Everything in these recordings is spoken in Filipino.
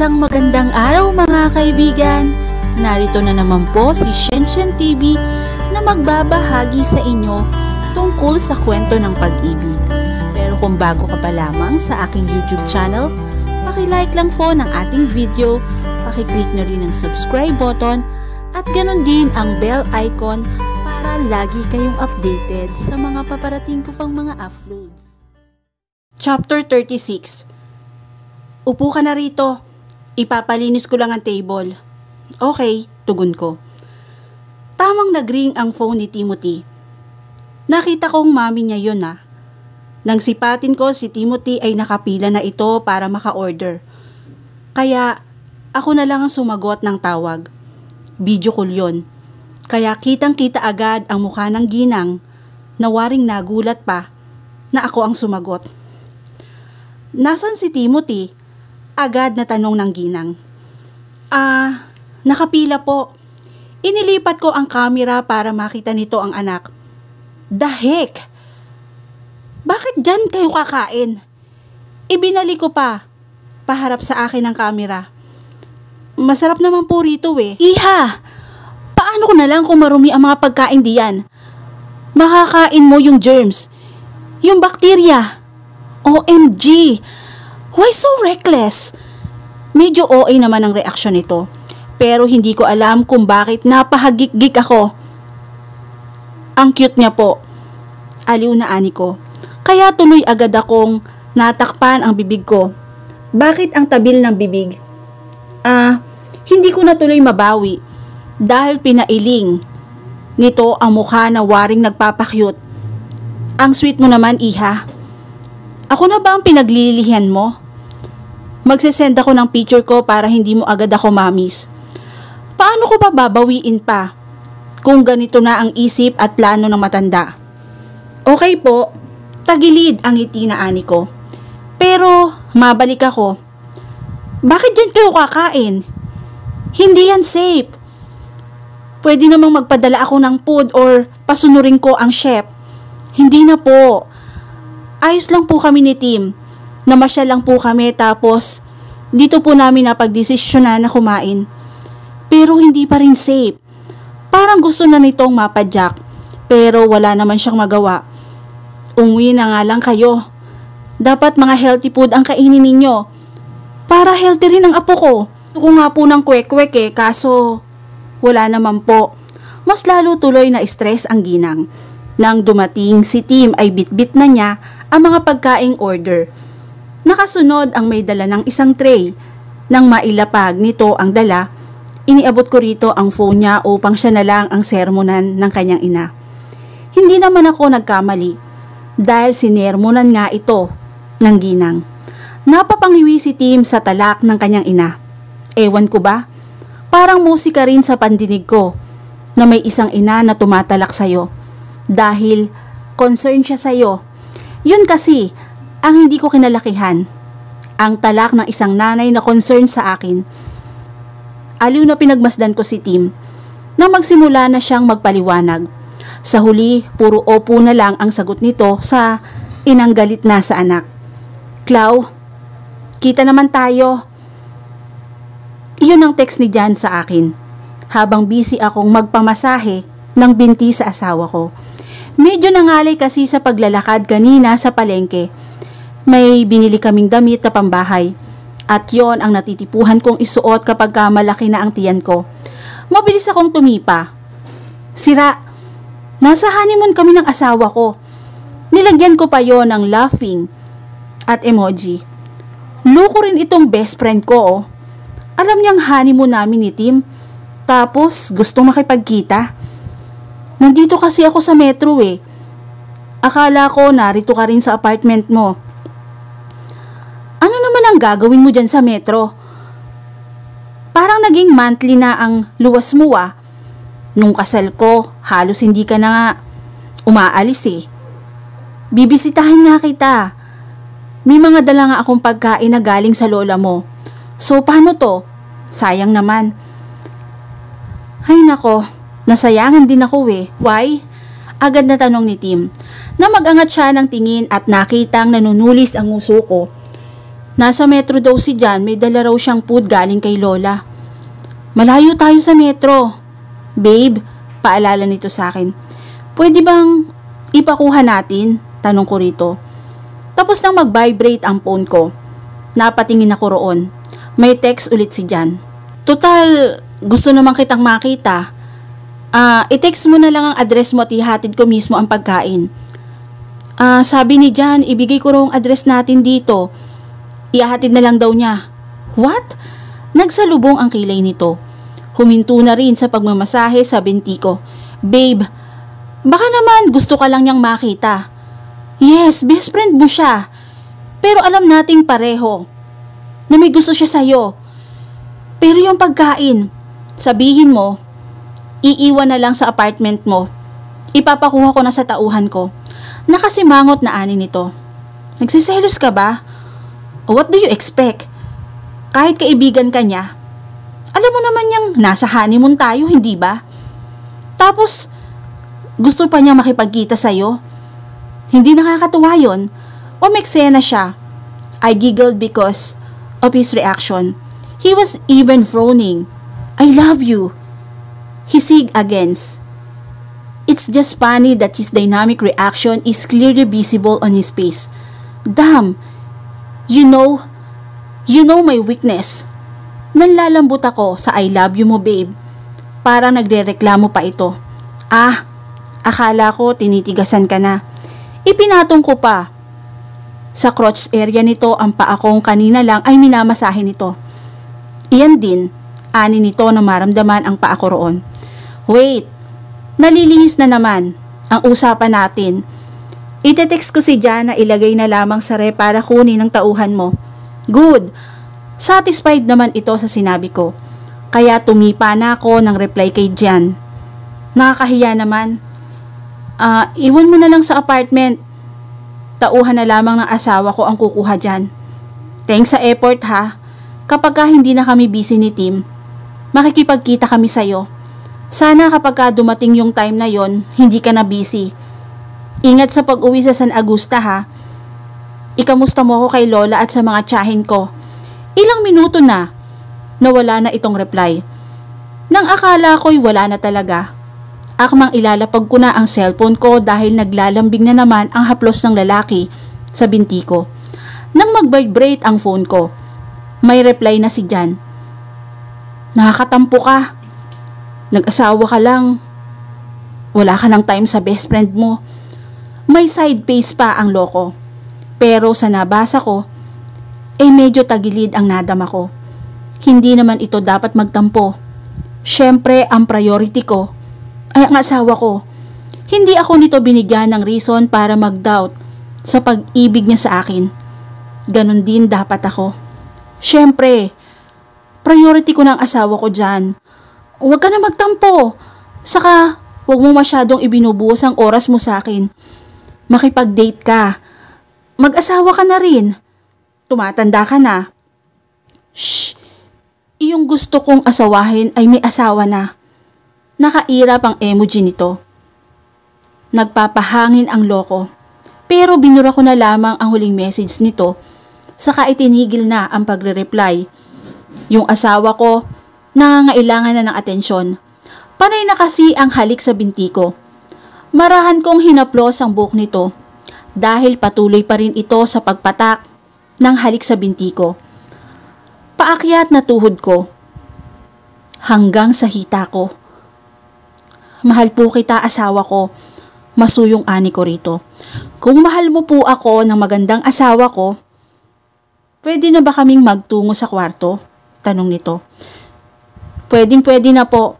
Isang magandang araw mga kaibigan! Narito na naman po si Shenshen TV na magbabahagi sa inyo tungkol sa kwento ng pag-ibig. Pero kung bago ka pa lamang sa aking YouTube channel, paki-like lang po ng ating video, paki-click na rin ang subscribe button at ganun din ang bell icon para lagi kayong updated sa mga paparating ko pang mga uploads. Chapter 36. Upo ka na rito. Ipapalinis ko lang ang table. Okay, tugon ko. Tamang nag-ring ang phone ni Timothy. Nakita kong mami niya yun ah. Nang sipatin ko si Timothy ay nakapila na ito para maka-order. Kaya ako na lang ang sumagot ng tawag. Video call yun. Kaya kitang-kita agad ang mukha ng ginang na waring nagulat pa na ako ang sumagot. Nasaan si Timothy? Agad na tanong ng ginang. Nakapila po. Inilipat ko ang camera para makita nito ang anak. The heck? Bakit dyan kayo kakain? Ibinalik ko pa. Paharap sa akin ang camera. Masarap naman po rito eh. Iha! Paano ko na lang kung marumi ang mga pagkain diyan? Makakain mo yung germs. Yung bakterya. OMG! Why so reckless? Medyo OA naman ang reaksyon nito. Pero hindi ko alam kung bakit napahagik-gik ako. Ang cute niya po. Aliw na ani ko. Kaya tuloy agad akong natakpan ang bibig ko. Bakit ang tabil ng bibig? Hindi ko na tuloy mabawi. Dahil pinailing nito ang mukha na waring nagpapakyut. Ang sweet mo naman, iha. Ako na ba ang pinaglilihan mo? Magsesend ako ng picture ko para hindi mo agad ako mamis. Paano ko ba babawiin pa kung ganito na ang isip at plano ng matanda? Okay po, tagilid ang ngiti na ani ko. Pero mabalik ako. Bakit dyan kayo kakain? Hindi yan safe. Pwede namang magpadala ako ng food or pasunurin ko ang chef. Hindi na po. Ayos lang po kami ni Tim. Namasyal lang po kami tapos dito po namin napagdesisyonan na kumain. Pero hindi pa rin safe. Parang gusto na nitong mapadyak pero wala naman siyang magawa. Umuwi na nga lang kayo. Dapat mga healthy food ang kainin ninyo. Para healthy rin ang apo ko. Gusto ko nga po ng kwek-kwek kaso wala naman po. Mas lalo tuloy na stress ang ginang. Nang dumating si Tim ay bitbit na niya ang mga pagkaing order. Nakasunod ang may dala ng isang tray. Nang mailapag nito ang dala, iniabot ko rito ang phone niya upang siya na lang ang sermonan ng kanyang ina. Hindi naman ako nagkamali dahil sinermonan nga ito ng ginang. Napapangiwi si Tim sa talak ng kanyang ina. Ewan ko ba? Parang musika rin sa pandinig ko na may isang ina na tumatalak sa'yo dahil concern siya sa'yo. Yun kasi ang hindi ko kinalakihan. Ang talak ng isang nanay na concern sa akin. Aliw na pinagmasdan ko si Tim na magsimula na siyang magpaliwanag. Sa huli, puro opo na lang ang sagot nito sa inang galit na sa anak. Clau, kita naman tayo. Iyon ang text ni Jan sa akin habang busy akong magpamasahe ng binti sa asawa ko. Medyo nangalay kasi sa paglalakad kanina sa palengke. May binili kaming damit na pambahay at yon ang natitipuhan kong isuot kapag malaki na ang tiyan ko. Mabilis akong tumipa. Sira, nasa honeymoon kami ng asawa ko. Nilagyan ko pa yon ng laughing at emoji. Loko rin itong best friend ko oh. Alam niyang honeymoon namin ni Tim. Tapos gustong makipagkita. Nandito kasi ako sa metro eh. Akala ko narito ka rin sa apartment mo. Ano naman ang gagawin mo dyan sa metro? Parang naging monthly na ang luwas mo ah. Nung kasal ko, halos hindi ka na nga umaalis eh. Bibisitahin nga kita. May mga dala nga akong pagkain na galing sa lola mo. So paano to? Sayang naman. Ay nako. Nasayangan din ako eh. Why? Agad na tanong ni Tim. Na mag-angat siya ng tingin at nakitang nanunulis ang nguso ko. Nasa metro daw si Jan, may dala raw siyang food galing kay Lola. Malayo tayo sa metro. Babe, paalala nito sa akin. Pwede bang ipakuha natin? Tanong ko rito. Tapos nang mag-vibrate ang phone ko, napatingin ako roon. May text ulit si Jan. Total, gusto naman kitang makita. I-text mo na lang ang address mo at ihatid ko mismo ang pagkain. Sabi ni Jan, ibigay ko raw ang address natin dito. Ihahatid na lang daw niya. What? Nagsalubong ang kilay nito. Huminto na rin sa pagmamasahe sa binti ko. Babe, baka naman gusto ka lang niyang makita. Yes, best friend mo siya. Pero alam nating pareho na may gusto siya sa'yo. Pero yung pagkain, sabihin mo, iiwan na lang sa apartment mo. Ipapakuha ko na sa tauhan ko. Nakasimangot na ani nito. Nagsiselos ka ba? What do you expect? Kahit kaibigan ka niya, alam mo naman niyang nasa honeymoon tayo, hindi ba? Tapos, gusto pa niya makipagkita sa'yo? Hindi nakakatuwa yun. O meksena siya. I giggled because of his reaction. He was even frowning. I love you. He sigged against. It's just funny that his dynamic reaction is clearly visible on his face. Damn! You know my weakness. Nanlalambot ako sa I love you mo, babe. Parang nagrereklamo pa ito. Akala ko tinitigasan ka na. Ipinatong ko pa. Sa crotch area nito ang paa kong kanina lang ay minamasahe nito. Iyan din, ani nito na maramdaman ang paa ko roon. Wait, nalilihis na naman ang usapan natin. Ite-text ko si Jan na ilagay na lamang sa ref para kunin ang tauhan mo. Good. Satisfied naman ito sa sinabi ko. Kaya tumipa na ako ng reply kay Jan. Nakakahiya naman. Iwan mo na lang sa apartment. Tauhan na lamang ng asawa ko ang kukuha dyan. Thanks sa effort ha. Kapag hindi na kami busy ni Tim, makikipagkita kami sa'yo. Sana kapag dumating yung time na yon, hindi ka na busy. Ingat sa pag-uwi sa San Agusta ha. Ikamusta mo ako kay Lola at sa mga tiyahin ko. Ilang minuto na wala na itong reply. Nang akala ko'y wala na talaga, akmang ilalapag ko na ang cellphone ko dahil naglalambing na naman ang haplos ng lalaki sa binti ko. Nang mag-vibrate ang phone ko, may reply na si Jan. Nakakatampo ka. Nag-asawa ka lang. Wala ka ng time sa best friend mo. May side face pa ang loko. Pero sa nabasa ko, medyo tagilid ang nadama ko. Hindi naman ito dapat magtampo. Siyempre, ang priority ko ay ang asawa ko. Hindi ako nito binigyan ng reason para mag-doubt sa pag-ibig niya sa akin. Ganon din dapat ako. Siyempre, priority ko ng asawa ko dyan. Huwag ka na magtampo. Saka, huwag mo masyadong ibinubuhos ang oras mo sa akin. Makipag-date ka. Mag-asawa ka na rin. Tumatanda ka na. Shh! Iyong gusto kong asawahin ay may asawa na. Nakairap ang emoji nito. Nagpapahangin ang loko. Pero binura ko na lamang ang huling message nito. Saka itinigil na ang pagre-reply. Yung asawa ko, nangangailangan na ng atensyon. Panay na kasi ang halik sa binti ko. Marahan kong hinaplos ang buhok nito. Dahil patuloy pa rin ito sa pagpatak ng halik sa binti ko. Paakyat na tuhod ko. Hanggang sa hita ko. Mahal po kita, asawa ko. Masuyong ani ko rito. Kung mahal mo po ako ng magandang asawa ko, pwede na ba kaming magtungo sa kwarto? Tanong nito. Pwedeng-pwede na po.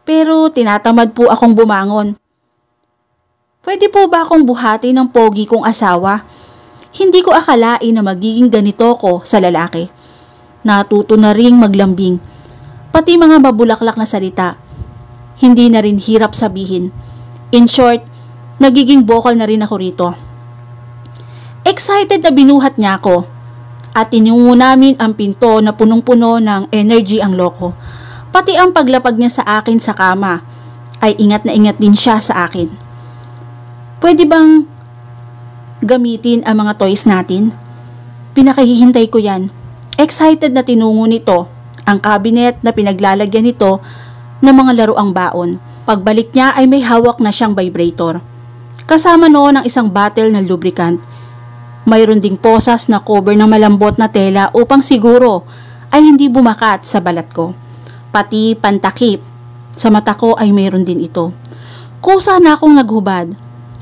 Pero tinatamad po akong bumangon. Pwede po ba akong buhati ng pogi kong asawa? Hindi ko akalain na magiging ganito ko sa lalaki. Natuto na ring maglambing. Pati mga mabulaklak na salita. Hindi na rin hirap sabihin. In short, nagiging vocal na rin ako rito. Excited na binuhat niya ako. At tinungo namin ang pinto na punong-puno ng energy ang loko. Pati ang paglapag niya sa akin sa kama ay ingat na ingat din siya sa akin. Pwede bang gamitin ang mga toys natin? Pinakahihintay ko yan. Excited na tinungo nito ang cabinet na pinaglalagyan nito ng mga laruang baon. Pagbalik niya ay may hawak na siyang vibrator. Kasama noon ang isang bottle ng lubricant. Mayroon ding posas na cover ng malambot na tela upang siguro ay hindi bumakat sa balat ko. Pati pantakip sa mata ko ay mayroon din ito. Kusa na akong naghubad,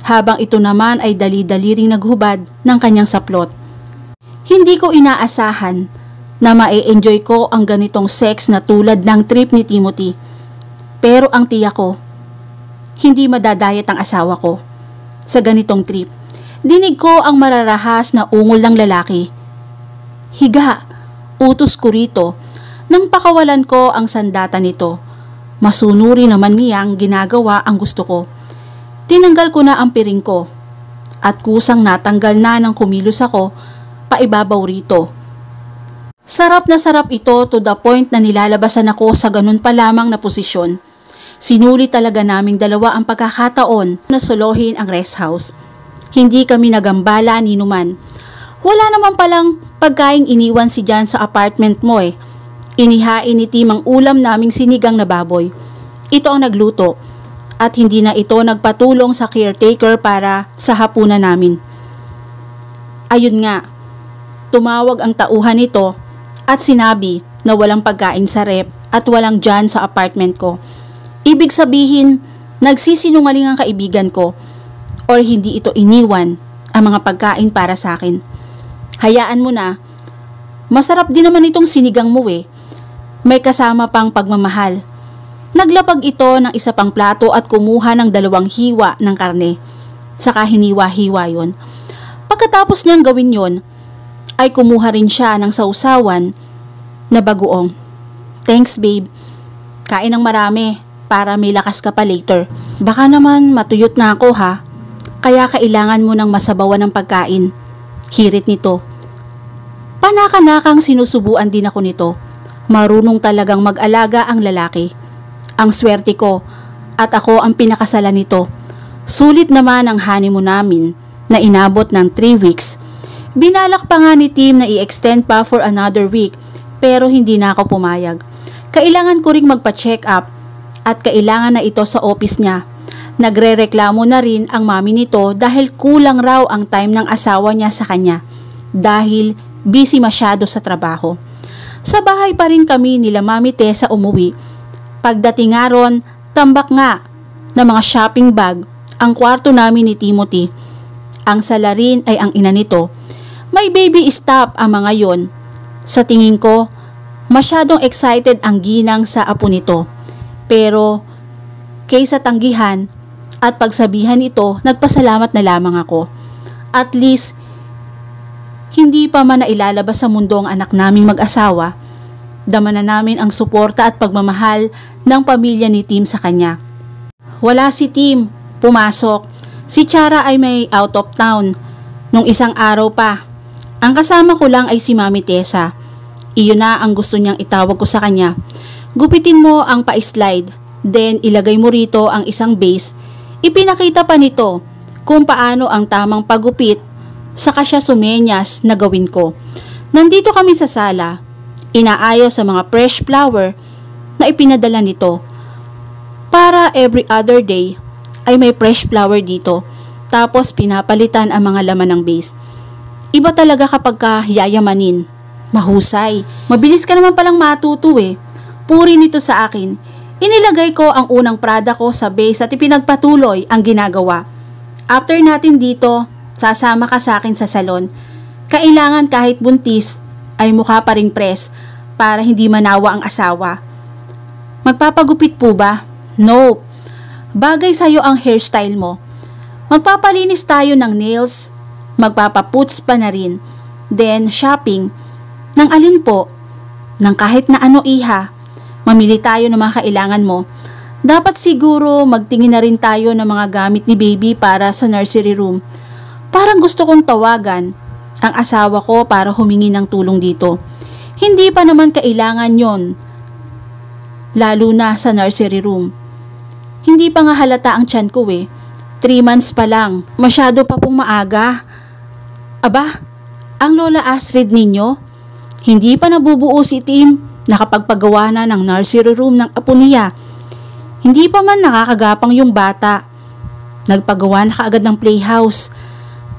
habang ito naman ay dali-dali ring naghubad ng kanyang saplot. Hindi ko inaasahan na ma-enjoy ko ang ganitong sex na tulad ng trip ni Timothy. Pero ang tiyak ko, hindi madadayat ang asawa ko sa ganitong trip. Dinig ko ang mararahas na ungol ng lalaki. Higa, utos ko rito. Nang pakawalan ko ang sandata nito, masunuri naman niyang ginagawa ang gusto ko. Tinanggal ko na ang piring ko at kusang natanggal na ng kumilos ako paibabaw rito. Sarap na sarap ito to the point na nilalabasan ako sa ganun pa lamang na posisyon. Sinuli talaga naming dalawa ang pagkakataon na solohin ang rest house. Hindi kami nagambala ni numan. Wala naman palang pagkaing iniwan si Jan sa apartment mo eh. Inihain ni Tim ang ulam naming sinigang na baboy. Ito ang nagluto at hindi na ito nagpatulong sa caretaker para sa hapunan namin. Ayun nga, tumawag ang tauhan nito at sinabi na walang pagkain sa rep at walang Jan sa apartment ko. Ibig sabihin, nagsisinungaling ang kaibigan ko or hindi ito iniwan ang mga pagkain para sa akin. Hayaan mo na, masarap din naman itong sinigang mo eh. May kasama pang pagmamahal. Naglapag ito ng isa pang plato at kumuha ng 2 hiwa ng karne. Saka hiniwa-hiwa yon. Pagkatapos niyang gawin yon, ay kumuha rin siya ng sausawan na bagoong. Thanks babe. Kain ng marami para may lakas ka pa later. Baka naman matuyot na ako ha. Kaya kailangan mo ng masabawan ng pagkain. Hirit nito. Panaka-nakang sinusubuan din ako nito. Marunong talagang mag-alaga ang lalaki. Ang swerte ko at ako ang pinakasalan nito. Sulit naman ang honeymoon namin na inabot ng 3 weeks. Binalak pa nga ni Tim na i-extend pa for another week pero hindi na ako pumayag. Kailangan ko ring magpa-check up at kailangan na ito sa office niya. Nagrereklamo na rin ang mami nito dahil kulang raw ang time ng asawa niya sa kanya dahil busy masyado sa trabaho. Sa bahay pa rin kami nila Mami Tessa umuwi. Pagdating nga ron, tambak nga na mga shopping bag ang kwarto namin ni Timothy. Ang salarin ay ang ina nito. May baby stop ang mga yon. Sa tingin ko, masyadong excited ang ginang sa apo nito. Pero kaysa tanggihan at pagsabihan ito, nagpasalamat na lamang ako. At least, hindi pa man nailalabas sa mundo ang anak naming mag-asawa, dama na namin ang suporta at pagmamahal ng pamilya ni Tim sa kanya. Wala si Tim, pumasok. Si Chara ay may out of town nung isang araw pa. Ang kasama ko lang ay si Mami Tessa. Iyon na ang gusto niyang itawag ko sa kanya. Gupitin mo ang pa-slide, then ilagay mo rito ang isang base. Ipinakita pa nito kung paano ang tamang paggupit, saka siya sumenyas na gawin ko. Nandito kami sa sala, inaayos sa mga fresh flower na ipinadala nito. Para every other day ay may fresh flower dito, tapos pinapalitan ang mga laman ng base. Iba talaga kapag yayamanin. Mahusay. Mabilis ka naman palang matuto eh. Puri nito sa akin. Inilagay ko ang unang Prada ko sa base at ipinagpatuloy ang ginagawa. After natin dito, sasama ka sa akin sa salon. Kailangan kahit buntis ay mukha pa ring press para hindi manawa ang asawa. Magpapagupit po ba? No. Bagay sa'yo ang hairstyle mo. Magpapalinis tayo ng nails, magpapaputs pa na rin. Then shopping. Nang alin po? Nang kahit na ano iha. Mamili tayo ng mga kailangan mo. Dapat siguro magtingin na rin tayo ng mga gamit ni baby para sa nursery room. Parang gusto kong tawagan ang asawa ko para humingi ng tulong dito. Hindi pa naman kailangan yon, lalo na sa nursery room. Hindi pa nga halata ang tiyan ko eh. 3 months pa lang. Masyado pa pong maaga. Aba, Ang Lola Astrid ninyo? Hindi pa nabubuo si Tim, nakapagpagawa na ng nursery room ng apo niya. Hindi pa man nakakagapang yung bata. Nagpagawa na kaagad ng playhouse.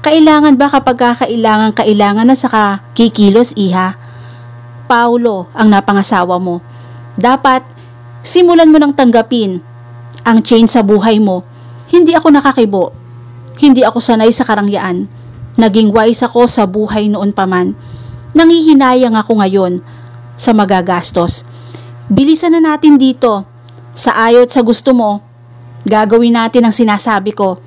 Kailangan ba kapag kailangan na saka kikilos, iha? Paulo ang napangasawa mo. Dapat simulan mo nang tanggapin ang change sa buhay mo. Hindi ako nakakibo. Hindi ako sanay sa karangyaan. Naging wise ako sa buhay noon pa man. Nangihinayang ako ngayon sa magagastos. Bilisan na natin dito. Sa ayot sa gusto mo, gagawin natin ang sinasabi ko.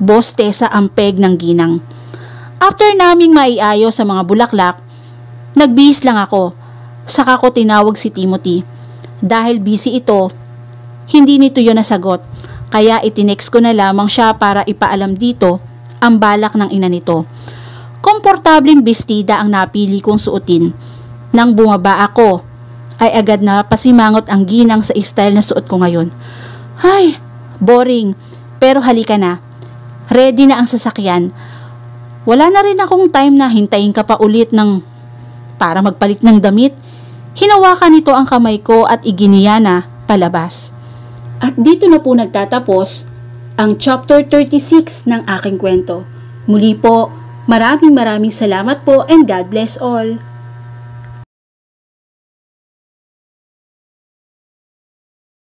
Boss Tessa ang peg ng ginang. After naming maiayos sa mga bulaklak, nagbihis lang ako. Saka ko tinawag si Timothy. Dahil busy ito, hindi nito yun nasagot. Kaya itinext ko na lamang siya para ipaalam dito ang balak ng ina nito. Komportableng bestida ang napili kong suotin. Nang bumaba ako, ay agad na pasimangot ang ginang sa style na suot ko ngayon. Ay, boring. Pero halika na. Ready na ang sasakyan. Wala na rin akong time na hintayin ka pa ulit para magpalit ng damit. Hinawakan nito ang kamay ko at iginiya na palabas. At dito na po nagtatapos ang chapter 36 ng aking kwento. Muli po, maraming salamat po and God bless all.